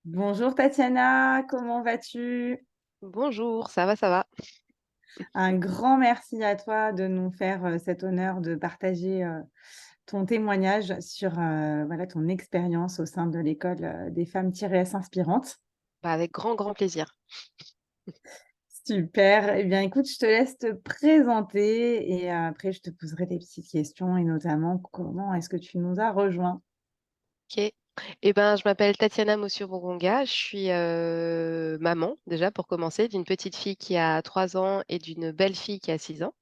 Bonjour Tatiana, comment vas-tu? Bonjour, ça va, ça va. Un grand merci à toi de nous faire cet honneur de partager ton témoignage sur voilà, ton expérience au sein de l'école des femmes-s inspirantes. Bah, avec grand, grand plaisir. Super. Eh bien, écoute, je te laisse te présenter et après, je te poserai des petites questions et notamment comment est-ce que tu nous as rejoints? Ok. Eh ben, je m'appelle Tatiana Mossio-Bourgonga. Je suis maman, déjà, pour commencer, d'une petite fille qui a 3 ans et d'une belle fille qui a 6 ans.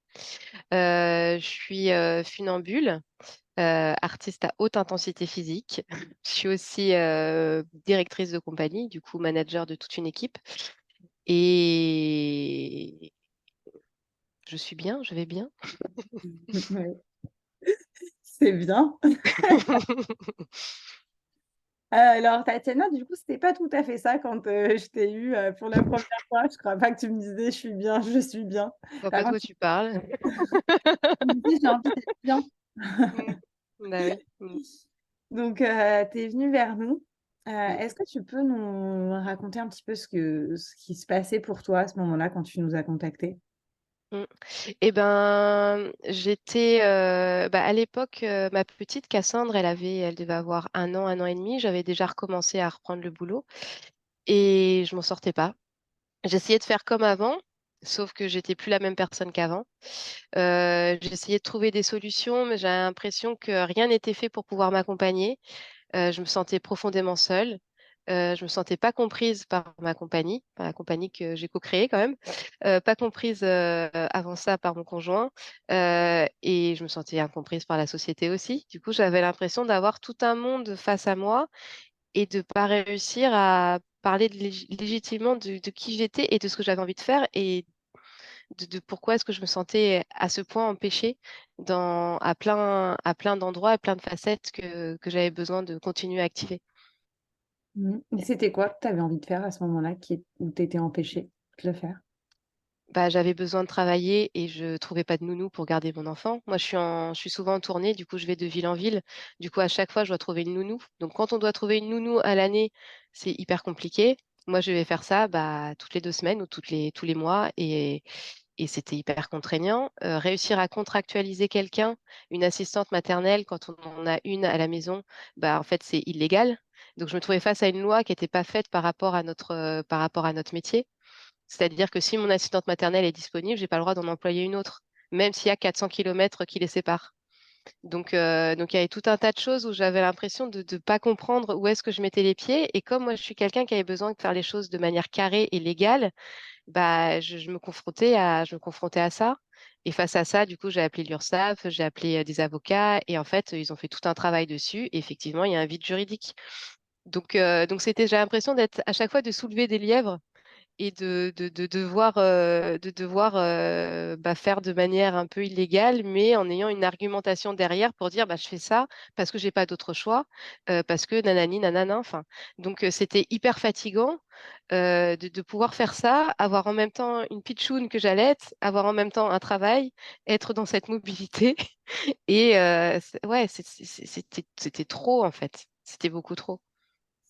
Je suis funambule, artiste à haute intensité physique. Je suis aussi directrice de compagnie, du coup, manager de toute une équipe. Et je suis bien, je vais bien. Ouais, c'est bien. Alors Tatiana, du coup, c'était pas tout à fait ça quand, je t'ai eue, pour la première fois. Je crois pas que tu me disais: «Je suis bien, je suis bien». Je vois Par pas de contre, quoi tu parles. tu me disais: «J'ai envie d'être bien». Mm. Bah oui. Mm. Donc, tu es venue vers nous. Mm. Est-ce que tu peux nous raconter un petit peu ce qui se passait pour toi à ce moment-là quand tu nous as contactés? Mm. Eh ben, j'étais à l'époque, ma petite Cassandre, elle devait avoir 1 an et demi. J'avais déjà recommencé à reprendre le boulot et je m'en sortais pas. J'essayais de faire comme avant, sauf que j'étais plus la même personne qu'avant. J'essayais de trouver des solutions, mais j'avais l'impression que rien n'était fait pour pouvoir m'accompagner. Je me sentais profondément seule. Je me sentais pas comprise par ma compagnie, par la compagnie que j'ai co-créée quand même, pas comprise avant ça par mon conjoint, et je me sentais incomprise par la société aussi. Du coup, j'avais l'impression d'avoir tout un monde face à moi et de pas réussir à parler légitimement de qui j'étais et de ce que j'avais envie de faire et de pourquoi est-ce que je me sentais à ce point empêchée à plein d'endroits, à plein de facettes que j'avais besoin de continuer à activer. Mmh, et c'était quoi que tu avais envie de faire à ce moment-là où tu étais empêchée de le faire? Bah, j'avais besoin de travailler et je trouvais pas de nounou pour garder mon enfant. Moi, je suis souvent en tournée, du coup, je vais de ville en ville. Du coup, à chaque fois, je dois trouver une nounou. Donc, quand on doit trouver une nounou à l'année, c'est hyper compliqué. Moi, je vais faire ça bah, toutes les 2 semaines ou tous les mois et c'était hyper contraignant. Réussir à contractualiser quelqu'un, une assistante maternelle, quand on en a une à la maison, bah, en fait, c'est illégal. Donc, je me trouvais face à une loi qui n'était pas faite par rapport à notre métier. C'est-à-dire que si mon assistante maternelle est disponible, j'ai pas le droit d'en employer une autre, même s'il y a 400 kilomètres qui les séparent. Donc il y avait tout un tas de choses où j'avais l'impression de ne pas comprendre où est-ce que je mettais les pieds. Et comme moi, je suis quelqu'un qui avait besoin de faire les choses de manière carrée et légale, bah, je me confrontais à ça. Et face à ça, du coup, j'ai appelé l'URSSAF, j'ai appelé des avocats, et en fait, ils ont fait tout un travail dessus. Et effectivement, il y a un vide juridique. Donc j'ai l'impression d'être à chaque fois de soulever des lièvres et de devoir bah, faire de manière un peu illégale, mais en ayant une argumentation derrière pour dire bah, je fais ça parce que j'ai pas d'autre choix, parce que nanani nanana. Enfin, c'était hyper fatigant de pouvoir faire ça, avoir en même temps une pitchoune que j'allaite, avoir en même temps un travail, être dans cette mobilité. Et ouais, c'était trop en fait. C'était beaucoup trop.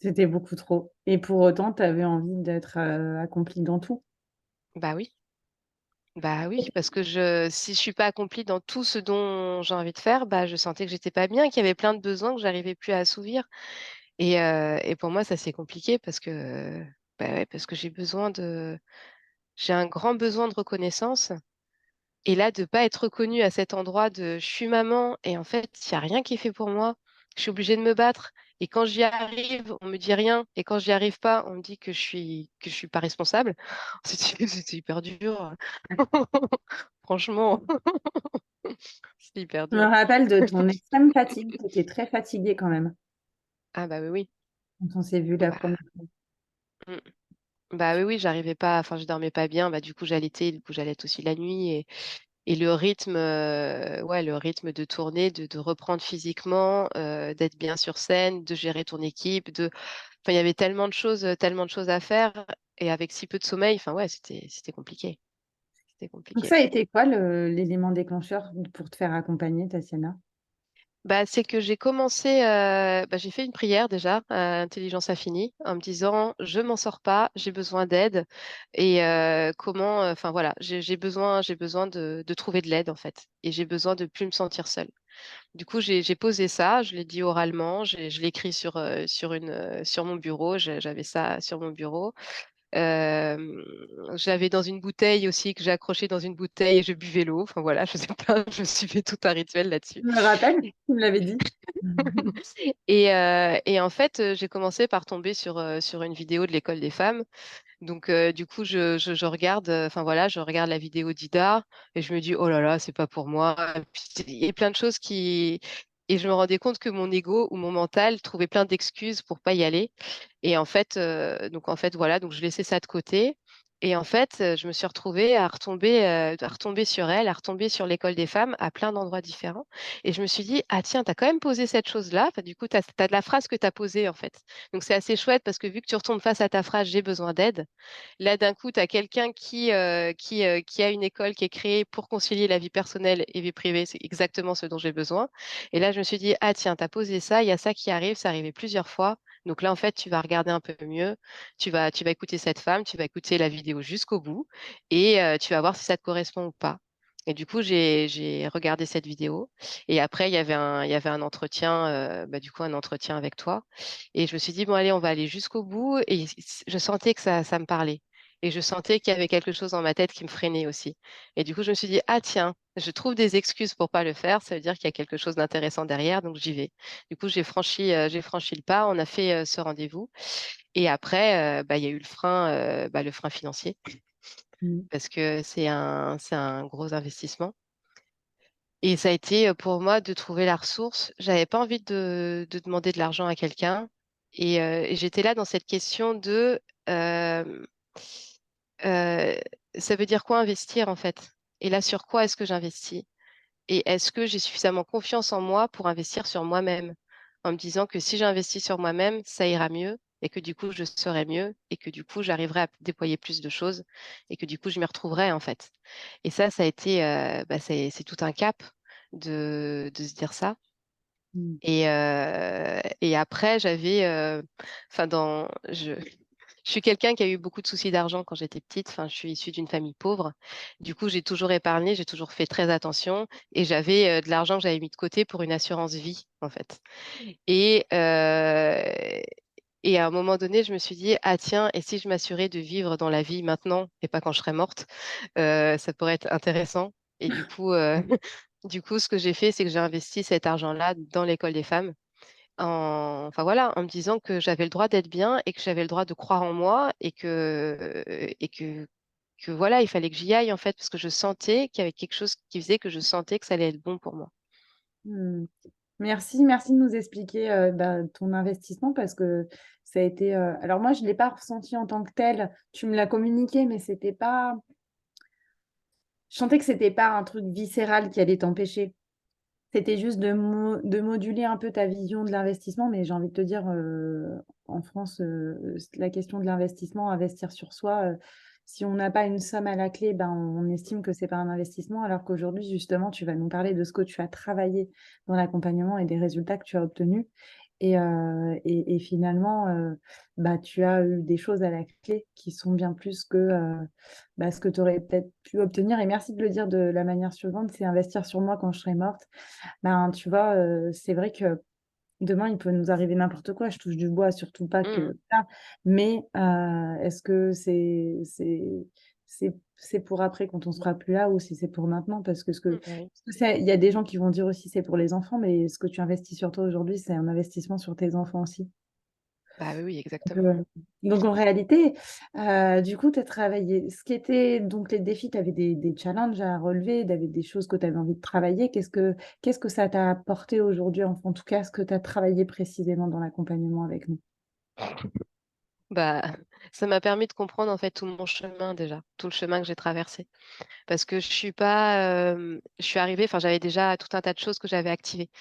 C'était beaucoup trop et pour autant, tu avais envie d'être, accomplie dans tout? Bah oui. Bah oui, parce que si je suis pas accomplie dans tout ce dont j'ai envie de faire, bah je sentais que j'étais pas bien, qu'il y avait plein de besoins que j'arrivais plus à assouvir. Et pour moi, ça c'est compliqué bah ouais, parce que j'ai un grand besoin de reconnaissance. Et là, de pas être reconnue à cet endroit de je suis maman et en fait, il y a rien qui est fait pour moi. Je suis obligée de me battre. Et quand j'y arrive, on me dit rien. Et quand j'y arrive pas, on me dit que je suis pas responsable. C'était hyper dur. Franchement, c'est hyper Je me dur. rappelle de ton extrême fatigue, tu étais très fatiguée quand même, Ah bah oui, oui. quand on s'est vu la Bah, première fois. mm. Bah oui, oui, j'arrivais pas, enfin je dormais pas bien, bah du coup j'allaitais, du coup j'allaite aussi la nuit et le rythme, ouais, le rythme de tourner, de reprendre physiquement, d'être bien sur scène, de gérer ton équipe, enfin il y avait tellement de choses à faire et avec si peu de sommeil, enfin ouais, c'était compliqué, c'était Donc compliqué. ça a été quoi l'élément déclencheur pour te faire accompagner, Tatiana? Bah, c'est que j'ai commencé, j'ai fait une prière déjà à Intelligence Infinie en me disant: «Je m'en sors pas, j'ai besoin d'aide et comment, enfin voilà, j'ai besoin de trouver de l'aide en fait et j'ai besoin de plus me sentir seule». Du coup, j'ai posé ça, je l'ai dit oralement, je l'ai écrit sur mon bureau, j'avais ça sur mon bureau. Hem, j'avais dans une bouteille aussi que j'ai accroché dans une bouteille et je buvais l'eau. Enfin voilà, je faisais plein je suivais tout un rituel là-dessus. Je me rappelle, tu me l'avais dit. Et en fait, j'ai commencé par tomber sur une vidéo de l'école des femmes. Donc du coup, je regarde, enfin voilà, je regarde la vidéo d'Ida et je me dis: «Oh là là, c'est pas pour moi». Et puis il y a plein de choses qui et je me rendais compte que mon ego ou mon mental trouvait plein d'excuses pour pas y aller. Et en fait, voilà, donc je laissais ça de côté et en fait, je me suis retrouvée à retomber sur elle, à retomber sur l'école des femmes à plein d'endroits différents et je me suis dit: «Ah tiens, tu as quand même posé cette chose-là». Enfin, du coup, tu as de la phrase que tu as posée, en fait. Donc c'est assez chouette parce que vu que tu retombes face à ta phrase: «J'ai besoin d'aide», là, d'un coup, tu as quelqu'un qui a une école qui est créée pour concilier la vie personnelle et vie privée. C'est exactement ce dont j'ai besoin. Et là, je me suis dit: «Ah tiens, tu as posé ça, il y a ça qui arrive, c'est arrivé plusieurs fois. Donc là, en fait, tu vas regarder un peu mieux, tu vas écouter cette femme, tu vas écouter la vidéo jusqu'au bout et tu vas voir si ça te correspond ou pas». Et du coup, j'ai regardé cette vidéo et après il y avait un entretien, du coup, un entretien avec toi et je me suis dit: «Bon allez, on va aller jusqu'au bout» et je sentais que ça me parlait et je sentais qu'il y avait quelque chose dans ma tête qui me freinait aussi. Et du coup, je me suis dit: «Ah tiens, je trouve des excuses pour pas le faire, ça veut dire qu'il y a quelque chose d'intéressant derrière, donc j'y vais». Du coup, j'ai franchi le pas, on a fait, ce rendez-vous et après, il y a eu le frein financier Mmh. parce que c'est un gros investissement et ça a été, pour moi de trouver la ressource. J'avais pas envie de demander de l'argent à quelqu'un et j'étais là dans cette question de, hem, heu, ça veut dire quoi investir en fait? Et là, sur quoi est-ce que j'investis? Et est-ce que j'ai suffisamment confiance en moi pour investir sur moi-même? En me disant que si j'investis sur moi-même, ça ira mieux et que du coup, je serai mieux et que du coup, j'arriverai à déployer plus de choses et que du coup, je m'y retrouverai en fait. Et ça a été, c'est tout un cap de se dire ça. Mmh. Et après j'avais, enfin dans je suis quelqu'un qui a eu beaucoup de soucis d'argent quand j'étais petite, enfin je suis issue d'une famille pauvre. Du coup, j'ai toujours épargné, j'ai toujours fait très attention et j'avais, de l'argent que j'avais mis de côté pour une assurance vie, en fait. Et et à un moment donné, je me suis dit: «Ah tiens, et si je m'assurais de vivre dans la vie maintenant et pas quand je serai morte?» Ça pourrait être intéressant et du coup, du coup, ce que j'ai fait, c'est que j'ai investi cet argent-là dans l'école des femmes enfin voilà, en me disant que j'avais le droit d'être bien et que j'avais le droit de croire en moi et que voilà, il fallait que j'y aille en fait, parce que je sentais qu'il y avait quelque chose qui faisait que je sentais que ça allait être bon pour moi. Mmh. Merci de nous expliquer, ton investissement parce que ça a été, alors moi je ne l'ai pas ressenti en tant que tel. Tu me l'as communiqué, mais c'était pas je sentais que c'était pas un truc viscéral qui allait t'empêcher. C'était juste de moduler un peu ta vision de l'investissement, mais j'ai envie de te dire, en France, la question de l'investissement, investir sur soi, si on n'a pas une somme à la clé, ben, on estime que c'est pas un investissement, alors qu'aujourd'hui, justement, tu vas nous parler de ce que tu as travaillé dans l'accompagnement et des résultats que tu as obtenus et finalement, tu as eu des choses à la clé qui sont bien plus que, ce que tu aurais peut-être pu obtenir et merci de le dire de la manière suivante: «C'est investir sur moi quand je serai morte». Ben, tu vois, c'est vrai que demain, il peut nous arriver n'importe quoi. Je touche du bois, surtout pas Mmh. que là, mais est-ce que c'est pour après quand on sera plus là ou si c'est pour maintenant? Parce que Mmh, bah, oui. il y a des gens qui vont dire aussi: «C'est pour les enfants», mais ce que tu investis sur toi aujourd'hui, c'est un investissement sur tes enfants aussi. Bah, oui, oui, Donc exactement. donc en réalité, du coup, tu as travaillé ce qui était donc les défis, tu avais des challenges à relever, tu avais des choses que tu avais envie de travailler. Qu'est-ce que ça t'a apporté aujourd'hui, en tout cas, ce que tu as travaillé précisément dans l'accompagnement avec nous? Bah, ça m'a permis de comprendre en fait tout mon chemin déjà, tout le chemin que j'ai traversé. Parce que je suis arrivée, enfin j'avais déjà tout un tas de choses que j'avais activées.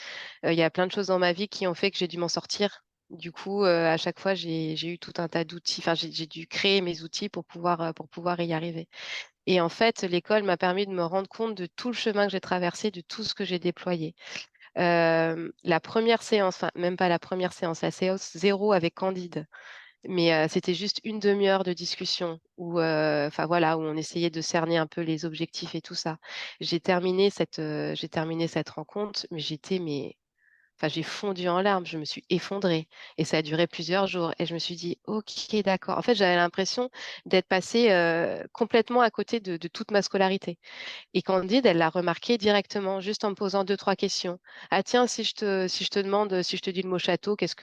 Il y a plein de choses dans ma vie qui ont fait que j'ai dû m'en sortir. Du coup, à chaque fois, j'ai eu tout un tas d'outils, enfin j'ai dû créer mes outils pour pouvoir y arriver. Et en fait, l'école m'a permis de me rendre compte de tout le chemin que j'ai traversé, de tout ce que j'ai déployé. La première séance, enfin même pas la première séance, la séance 0 avec Candide. Mais c'était juste une demi-heure de discussion où, enfin voilà, où on essayait de cerner un peu les objectifs et tout ça. J'ai terminé cette rencontre, mais enfin, j'ai fondu en larmes, je me suis effondrée et ça a duré plusieurs jours et je me suis dit: «OK, d'accord». En fait, j'avais l'impression d'être passée, complètement à côté de toute ma scolarité. Et Candide, elle l'a remarqué directement, juste en me posant deux trois questions. «Ah tiens, si je te demande, si je te dis le mot château, qu'est-ce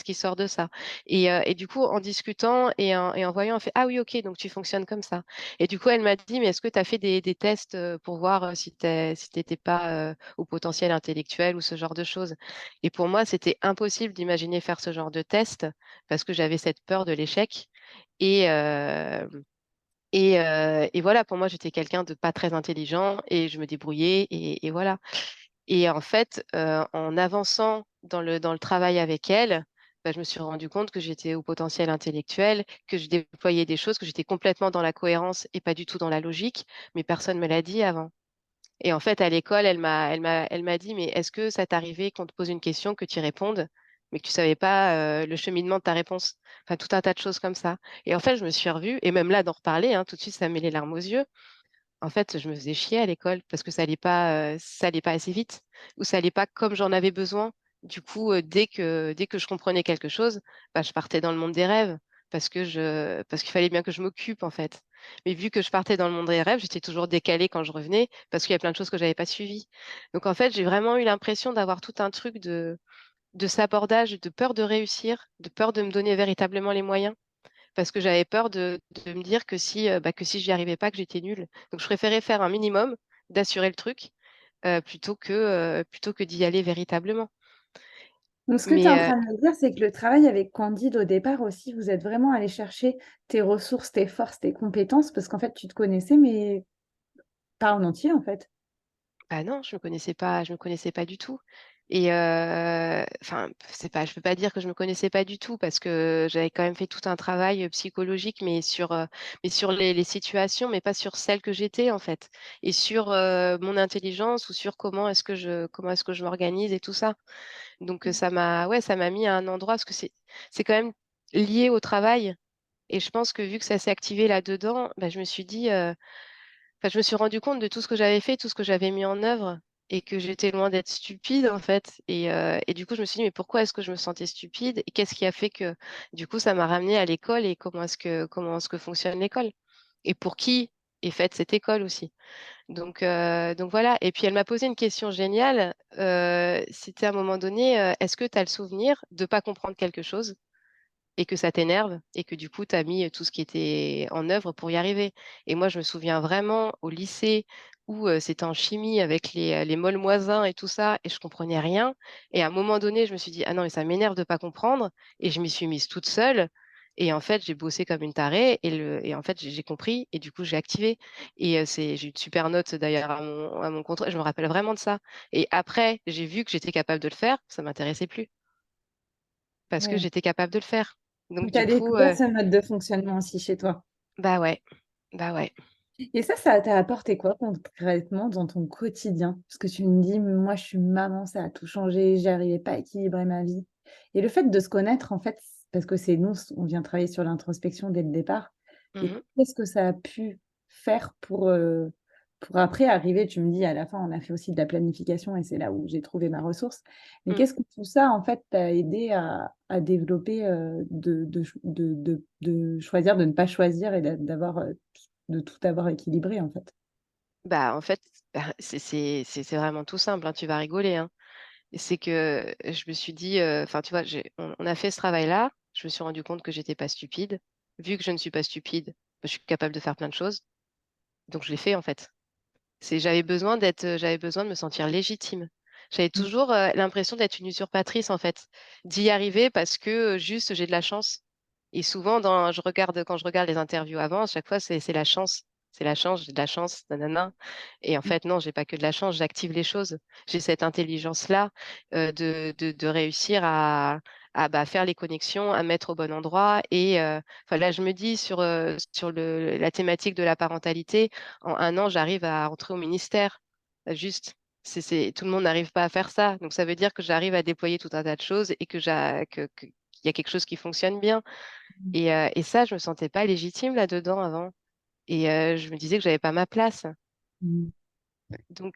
qui sort de ça?» Et du coup, en discutant et en voyant, elle fait: «Ah oui, OK, donc tu fonctionnes comme ça». Et du coup, elle m'a dit: «Mais est-ce que tu as fait des tests, pour voir, si tu étais pas, au potentiel intellectuel ou ce genre de choses?» Et pour moi, c'était impossible d'imaginer faire ce genre de test parce que j'avais cette peur de l'échec et et voilà, pour moi, j'étais quelqu'un de pas très intelligent et je me débrouillais et voilà. Et en fait, en avançant dans le travail avec elle, bah, je me suis rendu compte que j'étais au potentiel intellectuel, que je déployais des choses, que j'étais complètement dans la cohérence et pas du tout dans la logique, mais personne me l'a dit avant. Et en fait, à l'école, elle m'a dit: «Mais est-ce que ça t'arrivait qu'on te pose une question, que tu y répondes, mais que tu savais pas, le cheminement de ta réponse?» Enfin, tout un tas de choses comme ça. Et en fait, je me suis revue et même là, d'en reparler, hein, tout de suite, ça me met les larmes aux yeux. En fait, je me faisais chier à l'école parce que ça allait pas assez vite ou ça allait pas comme j'en avais besoin. Du coup, dès que je comprenais quelque chose, bah, je partais dans le monde des rêves parce qu'il fallait bien que je m'occupe, en fait. Mais vu que je partais dans le monde des rêves, j'étais toujours décalée quand je revenais parce qu'il y a plein de choses que j'avais pas suivies. Donc en fait, j'ai vraiment eu l'impression d'avoir tout un truc de sabordage, de peur de réussir, de peur de me donner véritablement les moyens. Parce que j'avais peur de me dire que si j'y arrivais pas, que j'étais nulle. Donc je préférais faire un minimum, d'assurer le truc, plutôt que d'y aller véritablement. Donc ce que tu es Mais, en train de me dire, c'est que le travail avec Candide, au départ aussi, vous êtes vraiment allé chercher tes ressources, tes forces, tes compétences parce qu'en fait, tu te connaissais, mais pas en entier, en fait. bah, non, je me connaissais pas du tout. Et enfin, c'est pas je peux pas dire que je me connaissais pas du tout parce que j'avais quand même fait tout un travail, psychologique, mais sur les situations, mais pas sur celle que j'étais, en fait. Et sur, mon intelligence ou sur comment est-ce que je m'organise et tout ça. Donc ça m'a mis à un endroit parce que c'est quand même lié au travail et je pense que vu que ça s'est activé là-dedans, bah, je me suis dit, enfin, je me suis rendu compte de tout ce que j'avais fait, tout ce que j'avais mis en œuvre et que j'étais loin d'être stupide, en fait. Et du coup, je me suis dit: «Mais pourquoi est-ce que je me sentais stupide?» Et qu'est-ce qui a fait que du coup, ça m'a ramenée à l'école et comment est-ce que fonctionne l'école? Et pour qui est faite cette école aussi? Donc voilà. Et puis elle m'a posé une question géniale, c'était à un moment donné, «Est-ce que tu as le souvenir de pas comprendre quelque chose et que ça t'énerve et que du coup tu as mis, tout ce qui était en œuvre pour y arriver?» Et moi je me souviens vraiment au lycée où, c'était en chimie avec les moles-moisins et tout ça et je comprenais rien et à un moment donné je me suis dit: «Ah non mais ça m'énerve de pas comprendre» et je m'y suis mise toute seule et en fait j'ai bossé comme une tarée et en fait j'ai compris et du coup j'ai activé et j'ai eu une super note d'ailleurs à mon contrôle, je me rappelle vraiment de ça. Et après j'ai vu que j'étais capable de le faire, ça m'intéressait plus parce que Ouais. j'étais capable de le faire. Donc Donc tu du as coup, découvert ce mode de fonctionnement aussi chez toi. bah, ouais, bah, ouais. Et ça t'a apporté quoi concrètement dans ton quotidien? Parce que tu me dis: «Moi, je suis maman, ça a tout changé, j'arrivais pas à équilibrer ma vie» et le fait de se connaître, en fait, parce que c'est nous, on vient travailler sur l'introspection dès le départ et Mmh mh. qu'est-ce que ça a pu faire pour après arriver tu me dis à la fin, on a fait aussi de la planification et c'est là où j'ai trouvé ma ressource. Mais Mmh. qu'est-ce que tout ça, en fait, t'a aidé à développer, de choisir, de ne pas choisir et d'avoir, de tout avoir équilibré, en fait. Bah, en fait, bah, c'est vraiment tout simple, hein, tu vas rigoler, hein. C'est que je me suis dit, enfin, tu vois, on a fait ce travail-là, je me suis rendu compte que j'étais pas stupide. Vu que je ne suis pas stupide, bah, je suis capable de faire plein de choses, donc je l'ai fait, en fait. J'avais besoin de me sentir légitime. J'avais Mmh. toujours, l'impression d'être une usurpatrice, en fait, d'y arriver parce que, juste j'ai de la chance. Et souvent quand je regarde les interviews avant, à chaque fois c'est la chance. C'est la chance, j'ai de la chance, nanana. Et en fait non, j'ai pas que de la chance, j'active les choses. J'ai cette intelligence-là, de réussir bah, faire les connexions, à mettre au bon endroit et enfin là je me dis sur la thématique de la parentalité, en 1 an j'arrive à entrer au ministère, juste. Tout le monde n'arrive pas à faire ça. Donc ça veut dire que j'arrive à déployer tout un tas de choses et qu'il y a quelque chose qui fonctionne bien. Et ça, je me sentais pas légitime là-dedans avant. Et je me disais que j'avais pas ma place. Mm. Donc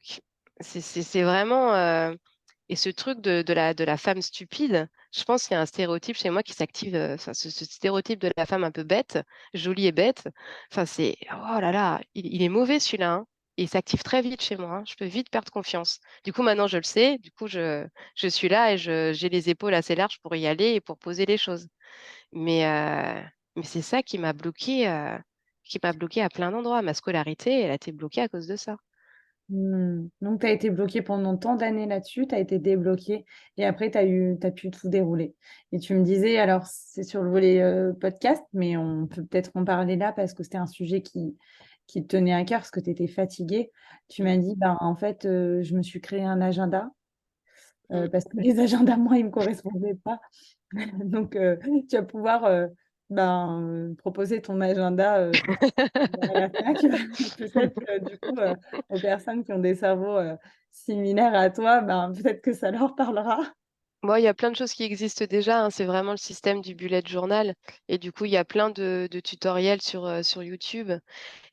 c'est vraiment et ce truc de la femme stupide, je pense qu'il y a un stéréotype chez moi qui s'active, enfin, ce stéréotype de la femme un peu bête, jolie et bête. Enfin, oh là là, il est mauvais celui-là, hein. Il s'active très vite chez moi, hein. Je peux vite perdre confiance. Du coup, maintenant, je le sais. Du coup, je suis là et j'ai les épaules assez larges pour y aller et pour poser les choses. Mais, euh, mais c'est ça qui m'a bloqué à plein d'endroits. Ma scolarité, elle a été bloquée à cause de ça. Donc, tu as été bloqué pendant tant d'années là-dessus, tu as été débloqué et après, tu as pu tout dérouler. Et tu me disais, alors c'est sur le volet podcast, mais on peut peut-être en parler là parce que c'était un sujet qui te tenait à cœur, parce que tu étais fatiguée. Tu Mm, m'as dit, ben, en fait, je me suis créé un agenda mm. parce que les agendas, moi, ils ne me correspondaient pas. Donc, tu vas pouvoir proposer ton agenda à la FNAC. Peut-être que du coup, aux personnes qui ont des cerveaux similaires à toi, ben, peut-être que ça leur parlera. Moi, il y a plein de choses qui existent déjà, hein. C'est vraiment le système du bullet journal. Et du coup, il y a plein de tutoriels sur YouTube.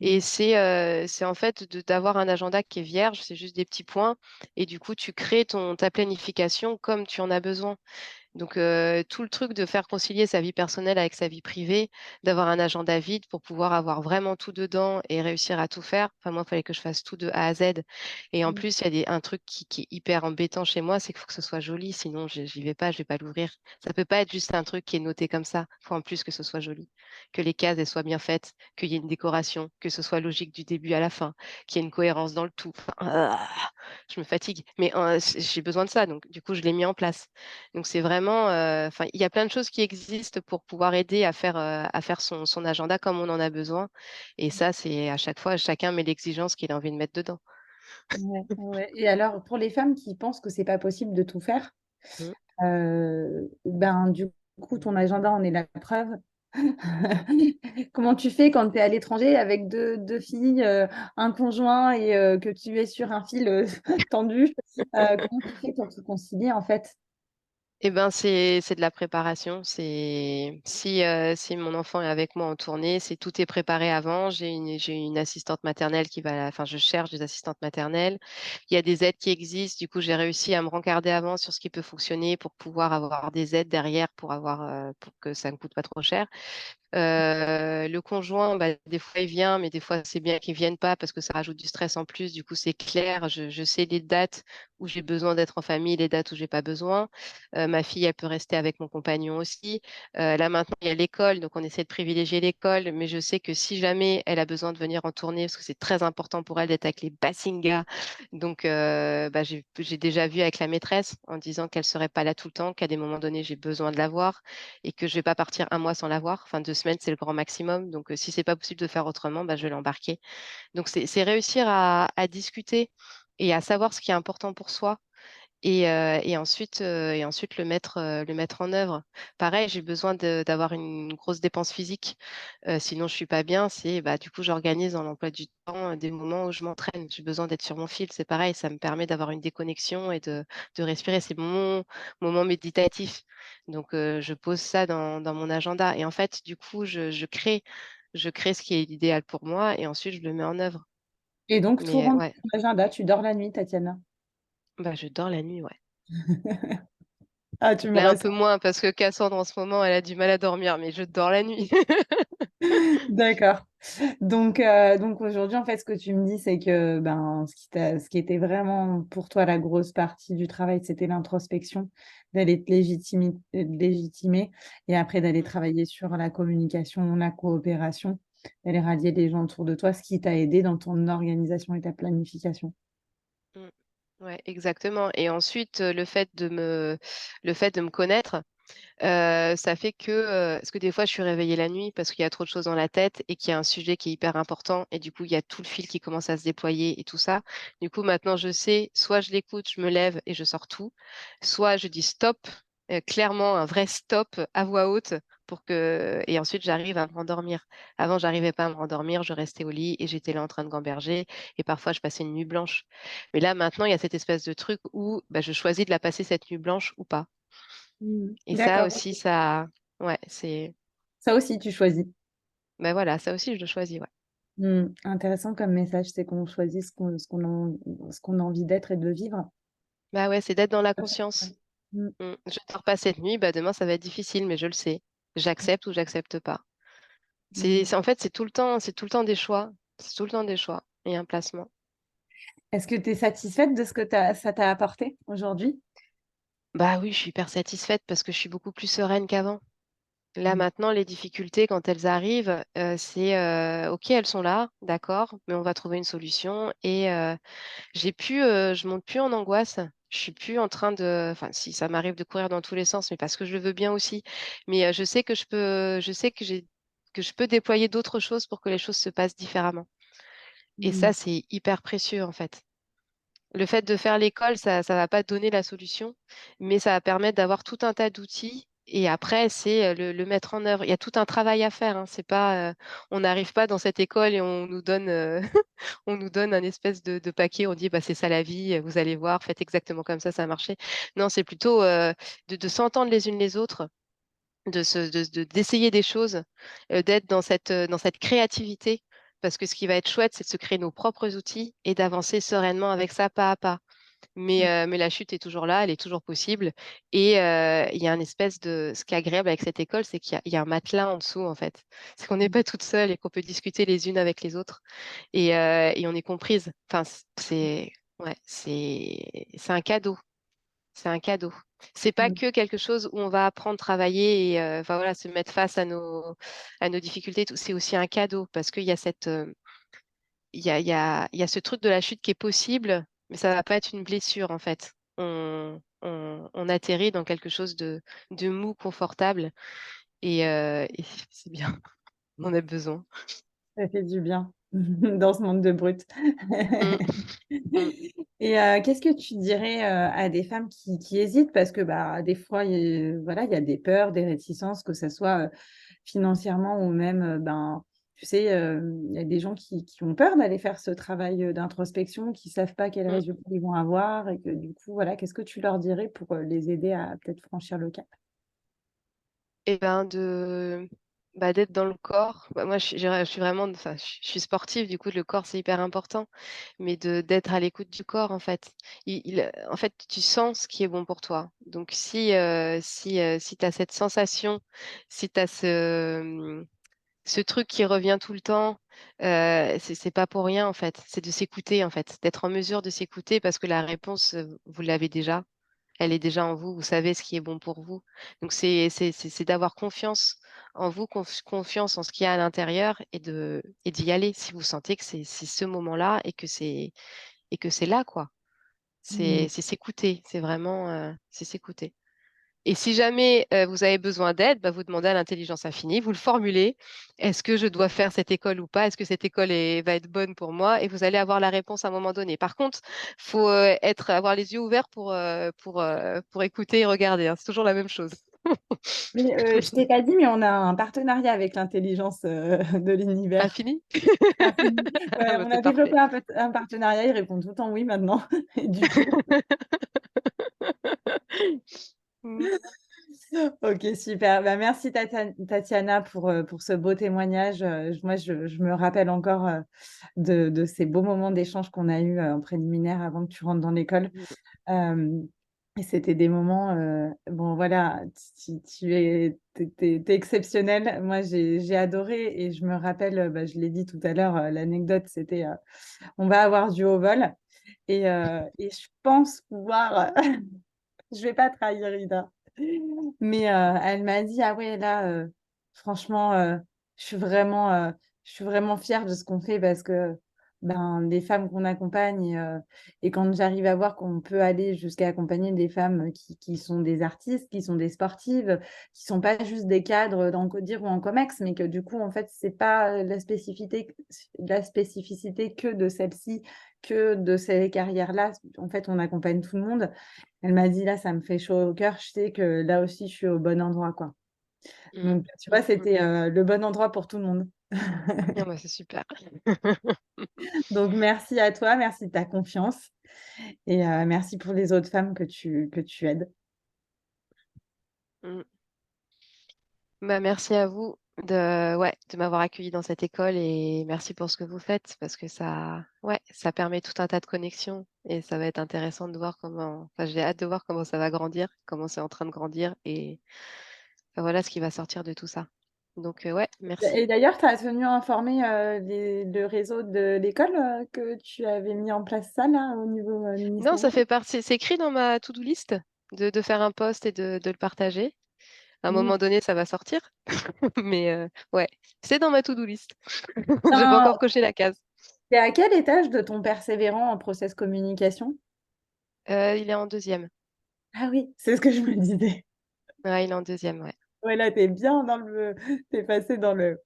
Et Mm. c'est en fait d'avoir un agenda qui est vierge, c'est juste des petits points. Et du coup, tu crées ta planification comme tu en as besoin. Donc, tout le truc de faire concilier sa vie personnelle avec sa vie privée, d'avoir un agenda vide pour pouvoir avoir vraiment tout dedans et réussir à tout faire. Enfin, moi, il fallait que je fasse tout de A à Z. Et en plus, il y a un truc qui est hyper embêtant chez moi, c'est qu'il faut que ce soit joli, sinon j'y vais pas, je vais pas l'ouvrir. Ça peut pas être juste un truc qui est noté comme ça. Il faut en plus que ce soit joli, que les cases elles soient bien faites, qu'il y ait une décoration, que ce soit logique du début à la fin, qu'il y ait une cohérence dans le tout. Enfin, je me fatigue, mais j'ai besoin de ça, donc du coup, je l'ai mis en place. Donc c'est vraiment, enfin, il y a plein de choses qui existent pour pouvoir aider à faire son agenda comme on en a besoin. Et ça, c'est à chaque fois, chacun met l'exigence qu'il a envie de mettre dedans. Ouais, ouais. Et alors, pour les femmes qui pensent que c'est pas possible de tout faire, Mm. ben, du coup, ton agenda en est la preuve. Comment tu fais quand tu es à l'étranger avec deux filles, un conjoint et que tu es sur un fil tendu? Comment tu fais pour tout concilier en fait? Eh ben, c'est de la préparation. Si mon enfant est avec moi en tournée, tout est préparé avant. J'ai une assistante maternelle enfin, je cherche des assistantes maternelles. Il y a des aides qui existent. Du coup, j'ai réussi à me rencarder avant sur ce qui peut fonctionner pour pouvoir avoir des aides derrière pour que ça ne coûte pas trop cher. Le conjoint, bah, des fois il vient, mais des fois c'est bien qu'il vienne pas parce que ça rajoute du stress en plus. Du coup, c'est clair, je sais les dates où j'ai besoin d'être en famille, les dates où j'ai pas besoin. Ma fille, elle peut rester avec mon compagnon aussi. Là maintenant, il y a l'école, donc on essaie de privilégier l'école, mais je sais que si jamais elle a besoin de venir en tournée, parce que c'est très important pour elle d'être avec les Basingas, donc bah, j'ai déjà vu avec la maîtresse en disant qu'elle serait pas là tout le temps, qu'à des moments donnés, j'ai besoin de la voir et que je vais pas partir un mois sans la voir. Enfin, 2 semaines, c'est le grand maximum. Donc, si c'est pas possible de faire autrement, bah, je vais l'embarquer. Donc, c'est réussir à discuter et à savoir ce qui est important pour soi et ensuite le mettre en œuvre. Pareil, j'ai besoin d'avoir une grosse dépense physique, sinon je suis pas bien. Bah, du coup, j'organise dans l'emploi du temps des moments où je m'entraîne. J'ai besoin d'être sur mon fil, c'est pareil, ça me permet d'avoir une déconnexion et de respirer. C'est mon moment méditatif. Donc, je pose ça dans mon agenda. Et en fait, du coup, je crée ce qui est l'idéal pour moi et ensuite je le mets en œuvre. Et donc, tout Mais rentre ouais, dans ton agenda. Tu dors la nuit, Tatiana. bah, je dors la nuit, ouais. Ah, tu me Là, un peu rassures. moins parce que Cassandre, en ce moment, elle a du mal à dormir, mais je dors la nuit. D'accord. Donc aujourd'hui, en fait, ce que tu me dis, c'est que ben, ce qui était vraiment pour toi la grosse partie du travail, c'était l'introspection, d'aller légitimer et après d'aller Mm, travailler sur la communication, la coopération, d'aller rallier les gens autour de toi, ce qui t'a aidé dans ton organisation et ta planification. mm. Ouais, exactement. Et ensuite, le fait de me connaître, ça fait parce que des fois, je suis réveillée la nuit parce qu'il y a trop de choses dans la tête et qu'il y a un sujet qui est hyper important et du coup, il y a tout le fil qui commence à se déployer et tout ça. Du coup, maintenant, je sais, soit je l'écoute, je me lève et je sors tout, soit je dis stop, clairement un vrai stop à voix haute et ensuite j'arrive à me rendormir. Avant, j'arrivais pas à me rendormir, je restais au lit et j'étais là en train de gamberger et parfois je passais une nuit blanche. Mais là, maintenant, il y a cette espèce de truc où bah, je choisis de la passer cette nuit blanche ou pas. Et ça D'accord. aussi, ça, ouais, c'est, Ça aussi, tu choisis. ben voilà, ça aussi, je le choisis, ouais. Intéressant comme message, c'est qu'on choisit ce qu'on a envie d'être et de vivre. Bah ouais, c'est d'être dans la Ouais. conscience. Mm, Je dors pas cette nuit, bah demain ça va être difficile, mais je le sais. J'accepte ou j'accepte pas. mm. En fait, c'est tout le temps des choix. C'est tout le temps des choix et un placement. Est-ce que tu es satisfaite de ce que ça t'a apporté aujourd'hui? Bah oui, je suis hyper satisfaite parce que je suis beaucoup plus sereine qu'avant. Là Mm, maintenant, les difficultés, quand elles arrivent, c'est OK, elles sont là, d'accord, mais on va trouver une solution. Et je monte plus en angoisse. Je suis plus en train de, enfin, si ça m'arrive de courir dans tous les sens, mais parce que je le veux bien aussi. Mais je sais que je peux déployer d'autres choses pour que les choses se passent différemment. Et ça, mm, c'est hyper précieux en fait. Le fait de faire l'école, ça va pas donner la solution, mais ça va permettre d'avoir tout un tas d'outils. Et après, c'est le mettre en œuvre. Il y a tout un travail à faire, hein. C'est pas, on n'arrive pas dans cette école et on nous donne, on nous donne un espèce de paquet. On dit, bah, c'est ça la vie. Vous allez voir, faites exactement comme ça a marché. Non, c'est plutôt de s'entendre les unes les autres, d'essayer des choses, d'être dans cette créativité. Parce que ce qui va être chouette, c'est de se créer nos propres outils et d'avancer sereinement avec ça pas à pas. mm, Mais la chute est toujours là, elle est toujours possible. Et il y a un espèce de... Ce qui est agréable avec cette école, c'est il y a un matelas en dessous, en fait. C'est qu'on n'est mm, pas toutes seules et qu'on peut discuter les unes avec les autres. Et on est comprise. Enfin, ouais, c'est un cadeau. C'est un cadeau. C'est pas mm, que quelque chose où on va apprendre, travailler et enfin, voilà, se mettre face à nos difficultés. Et tout. C'est aussi un cadeau parce qu'il y a il y a ce truc de la chute qui est possible, mais ça va pas être une blessure en fait. On atterrit dans quelque chose de mou, confortable et c'est bien. On a besoin. Ça fait du bien dans ce monde de brut. Mm, mm, Et qu'est-ce que tu dirais à des femmes qui hésitent? Parce que bah, des fois, voilà, il y a des peurs, des réticences, que ce soit financièrement ou même, ben, tu sais, il y a des gens qui ont peur d'aller faire ce travail d'introspection, qui ne savent pas quels mm. résultats ils vont avoir. Et que du coup, voilà, qu'est-ce que tu leur dirais pour les aider à peut-être franchir le cap? Et ben d'être dans le corps. Bah, moi, je suis vraiment, enfin, je suis sportive, du coup, le corps c'est hyper important, mais de d'être à l'écoute du corps en fait. En fait, tu sens ce qui est bon pour toi. Donc si tu as cette sensation, si tu as ce truc qui revient tout le temps, c'est pas pour rien en fait. C'est de s'écouter en fait, d'être en mesure de s'écouter parce que la réponse, vous l'avez déjà. Elle est déjà en vous, vous savez ce qui est bon pour vous. Donc c'est d'avoir confiance en vous, confiance en ce qu'il y a à l'intérieur et d'y aller si vous sentez que c'est ce moment-là et que c'est là quoi. Mmh. C'est s'écouter, c'est vraiment c'est s'écouter. Et si jamais vous avez besoin d'aide, bah, vous demandez à l'intelligence infinie, vous le formulez. Est-ce que je dois faire cette école ou pas? Est-ce que cette école va être bonne pour moi? Et vous allez avoir la réponse à un moment donné. Par contre, faut avoir les yeux ouverts pour écouter et regarder, hein. C'est toujours la même chose. Mais je t'ai pas dit, mais on a un partenariat avec l'intelligence de l'univers. Infini? Infini. Ouais, Ah bah, on c'est a développé parfait. un partenariat, il répond tout le temps oui maintenant. Et du coup, Mm, OK, super. Bah, merci Tatiana pour ce beau témoignage. Moi, je me rappelle encore de ces beaux moments d'échange qu'on a eus en préliminaire avant que tu rentres dans l'école. mm, Hem Et c'était des moments, bon voilà, tu es tu exceptionnelle. Moi, j'ai adoré et je me rappelle, bah, je l'ai dit tout à l'heure, l'anecdote, c'était, on va avoir du haut vol et je pense pouvoir, je vais pas trahir Ida. Mais elle m'a dit: «Ah ouais, là, franchement, je suis vraiment, je suis vraiment fière de ce qu'on fait parce que, ben, les femmes qu'on accompagne et quand j'arrive à voir qu'on peut aller jusqu'à accompagner des femmes qui sont des artistes, qui sont des sportives, qui sont pas juste des cadres dans le CODIR ou en COMEX, mais que du coup, en fait, c'est pas la spécificité que de celle-ci, que de ces carrières-là. En fait, on accompagne tout le monde. Elle m'a dit: «Là, ça me fait chaud au cœur, je sais que là aussi, je suis au bon endroit, quoi». Mmh. Donc tu vois, Mmh mh. c'était, le bon endroit pour tout le monde. Ah bah, c'est super. Donc merci à toi, merci de ta confiance et merci pour les autres femmes que tu aides. Mmh. Bah, merci à vous de ouais, de m'avoir accueillie dans cette école et merci pour ce que vous faites parce que ça ouais, ça permet tout un tas de connexions et ça va être intéressant de voir comment enfin, j'ai hâte de voir comment ça va grandir, comment c'est en train de grandir et enfin, voilà ce qui va sortir de tout ça. Donc ouais, merci. Et d'ailleurs, tu as tenu informer, le réseau de l'école, que tu avais mis en place ça là, au niveau, Non, ça ministériel? fait partie c'est écrit dans ma to do list de faire un post et de le partager. À un Mmh. moment donné, ça va sortir, mais ouais, c'est dans ma to do list. J'ai pas Ben, encore coché la case. tu es à quel étage de ton persévérant en process communication? Il est en deuxième. Ah oui, c'est ce que je me disais. Ouais, il est en deuxième, ouais. Ouais, là, tu es bien dans le tu es passé dans le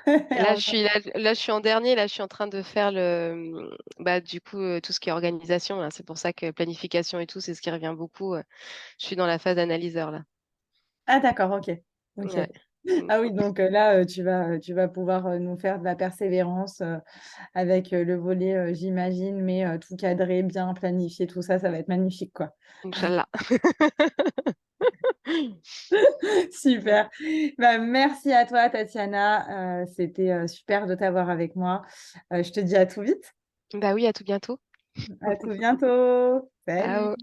Là, je suis en dernier, là, je suis en train de faire le, bah, du coup, tout ce qui est organisation, là. C'est pour ça que planification et tout, c'est ce qui revient beaucoup, je suis dans la phase analyseur, là. Ah d'accord, OK. OK. Ouais. Mmh. Ah oui, donc là, tu vas pouvoir, nous faire de la persévérance, avec, le volet, j'imagine, mais tout cadré, bien planifié, tout ça, ça va être magnifique, quoi. Inch'Allah. Mmh. Super. Bah, merci à toi, Tatiana, c'était, super de t'avoir avec moi. Je te dis à tout vite. Bah, oui, à tout bientôt. À tout bientôt. Salut. Ciao.